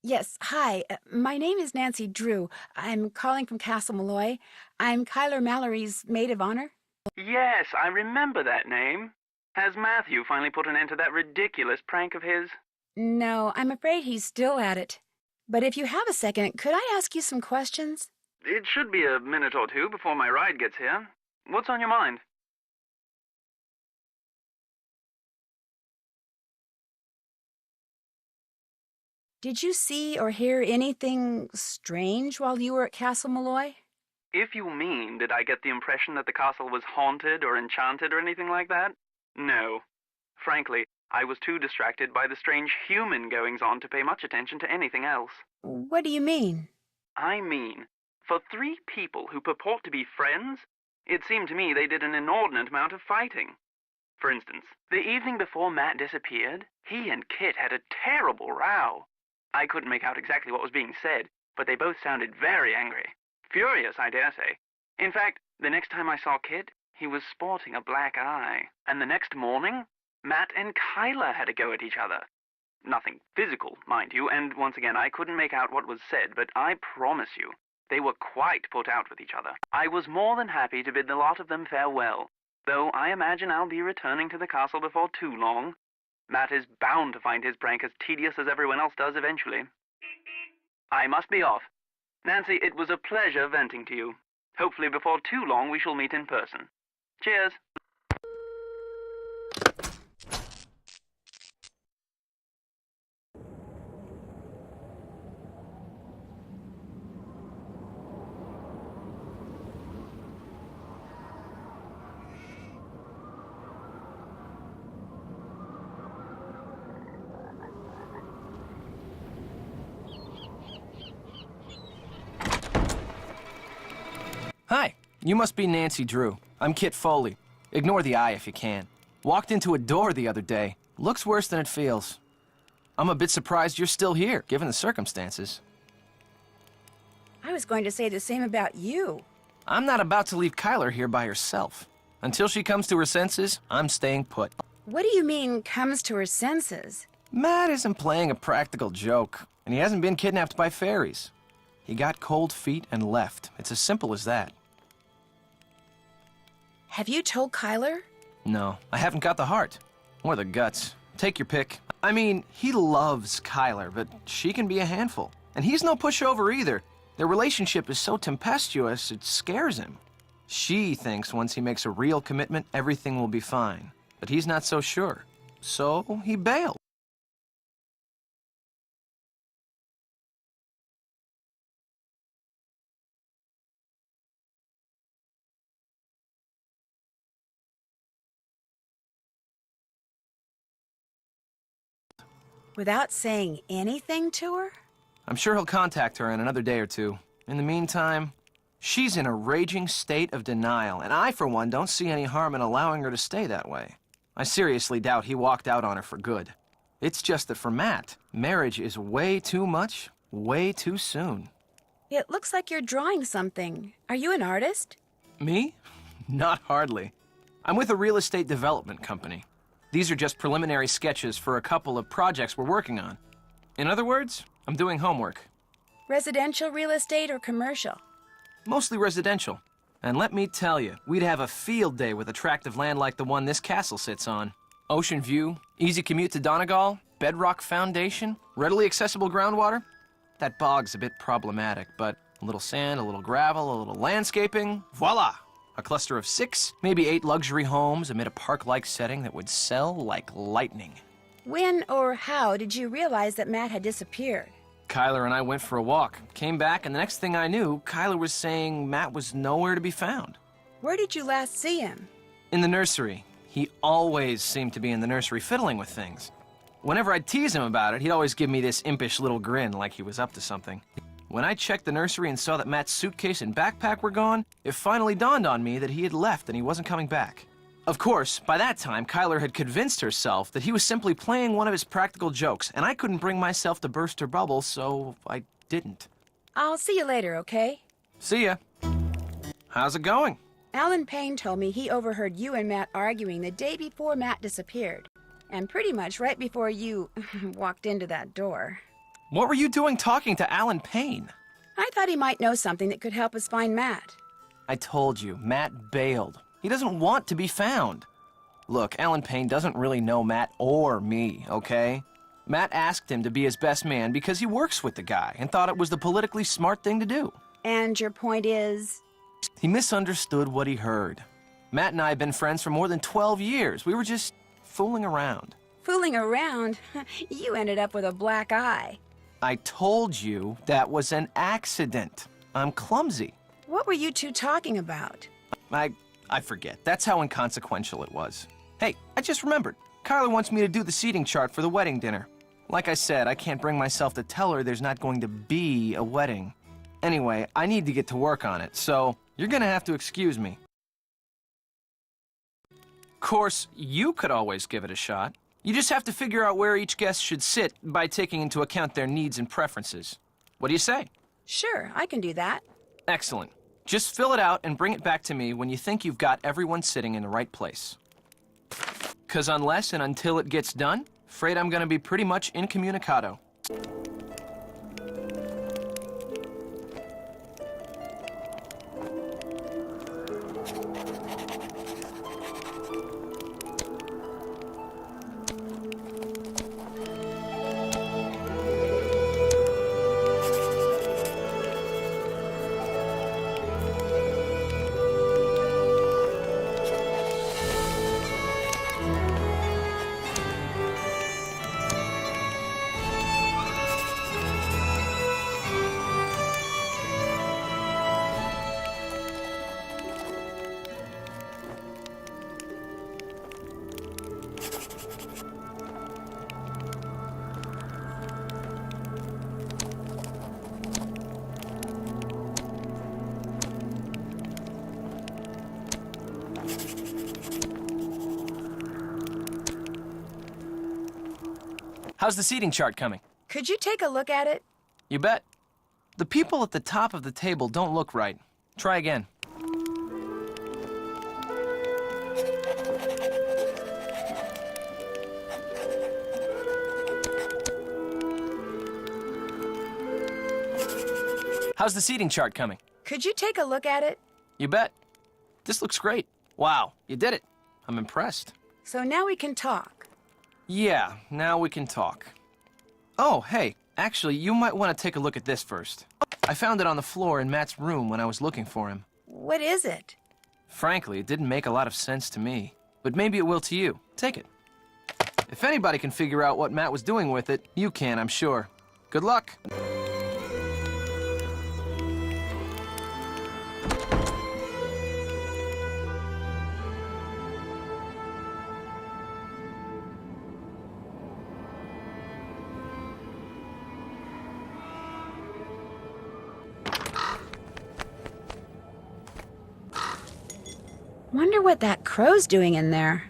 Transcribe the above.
Yes, hi. My name is Nancy Drew. I'm calling from Castle Malloy. I'm Kyler Mallory's maid of honor. Yes, I remember that name. Has Matthew finally put an end to that ridiculous prank of his? No, I'm afraid he's still at it. But if you have a second, could I ask you some questions? It should be a minute or two before my ride gets here. What's on your mind? Did you see or hear anything strange while you were at Castle Malloy? If you mean, did I get the impression that the castle was haunted or enchanted or anything like that? No. Frankly, I was too distracted by the strange human goings-on to pay much attention to anything else. What do you mean? I mean, for three people who purport to be friends, it seemed to me they did an inordinate amount of fighting. For instance, the evening before Matt disappeared, he and Kit had a terrible row. I couldn't make out exactly what was being said, but they both sounded very angry. Furious, I dare say. In fact, the next time I saw Kit, he was sporting a black eye. And the next morning, Matt and Kyler had a go at each other. Nothing physical, mind you, and once again, I couldn't make out what was said, but I promise you, they were quite put out with each other. I was more than happy to bid the lot of them farewell, though I imagine I'll be returning to the castle before too long. Matt is bound to find his prank as tedious as everyone else does eventually. I must be off. Nancy, it was a pleasure venting to you. Hopefully before too long we shall meet in person. Cheers. Hi, you must be Nancy Drew. I'm Kit Foley. Ignore the eye if you can. Walked into a door the other day. Looks worse than it feels. I'm a bit surprised you're still here, given the circumstances. I was going to say the same about you. I'm not about to leave Kyler here by herself. Until she comes to her senses, I'm staying put. What do you mean, comes to her senses? Matt isn't playing a practical joke, and he hasn't been kidnapped by fairies. He got cold feet and left. It's as simple as that. Have you told Kyler? No, I haven't got the heart. Or the guts. Take your pick. I mean, he loves Kyler, but she can be a handful. And he's no pushover either. Their relationship is so tempestuous, it scares him. She thinks once he makes a real commitment, everything will be fine. But he's not so sure. So he bailed. Without saying anything to her? I'm sure he'll contact her in another day or two. In the meantime, she's in a raging state of denial, and I, for one, don't see any harm in allowing her to stay that way. I seriously doubt he walked out on her for good. It's just that for Matt, marriage is way too much, way too soon. It looks like you're drawing something. Are you an artist? Me? Not hardly. I'm with a real estate development company. These are just preliminary sketches for a couple of projects we're working on. In other words, I'm doing homework. Residential real estate or commercial? Mostly residential. And let me tell you, we'd have a field day with attractive land like the one this castle sits on. Ocean view, easy commute to Donegal, bedrock foundation, readily accessible groundwater. That bog's a bit problematic, but a little sand, a little gravel, a little landscaping, voila! A cluster of 6, maybe 8 luxury homes amid a park-like setting that would sell like lightning. When or how did you realize that Matt had disappeared? Kyler and I went for a walk, came back, and the next thing I knew, Kyler was saying Matt was nowhere to be found. Where did you last see him? In the nursery. He always seemed to be in the nursery fiddling with things. Whenever I'd tease him about it, he'd always give me this impish little grin like he was up to something. When I checked the nursery and saw that Matt's suitcase and backpack were gone, it finally dawned on me that he had left and he wasn't coming back. Of course, by that time, Kyler had convinced herself that he was simply playing one of his practical jokes, and I couldn't bring myself to burst her bubble, so I didn't. I'll see you later, okay? See ya. How's it going? Alan Payne told me he overheard you and Matt arguing the day before Matt disappeared. And pretty much right before you walked into that door. What were you doing talking to Alan Payne? I thought he might know something that could help us find Matt. I told you, Matt bailed. He doesn't want to be found. Look, Alan Payne doesn't really know Matt or me, okay? Matt asked him to be his best man because he works with the guy and thought it was the politically smart thing to do. And your point is? He misunderstood what he heard. Matt and I have been friends for more than 12 years. We were just fooling around. Fooling around? You ended up with a black eye. I told you that was an accident. I'm clumsy. What were you two talking about? I forget. That's how inconsequential it was. Hey, I just remembered. Kyler wants me to do the seating chart for the wedding dinner. Like I said, I can't bring myself to tell her there's not going to be a wedding. Anyway, I need to get to work on it, so you're gonna have to excuse me. Of course, you could always give it a shot. You just have to figure out where each guest should sit by taking into account their needs and preferences. What do you say? Sure, I can do that. Excellent. Just fill it out and bring it back to me when you think you've got everyone sitting in the right place. 'Cause unless and until it gets done, afraid I'm gonna be pretty much incommunicado. How's the seating chart coming? Could you take a look at it? You bet. The people at the top of the table don't look right. Try again. How's the seating chart coming? Could you take a look at it? You bet. This looks great. Wow, you did it. I'm impressed. So now we can talk. Yeah, now we can talk. Oh, hey, actually, you might want to take a look at this first. I found it on the floor in Matt's room when I was looking for him. What is it? Frankly, it didn't make a lot of sense to me, but maybe it will to you. Take it. If anybody can figure out what Matt was doing with it, you can, I'm sure. Good luck. Wonder what that crow's doing in there.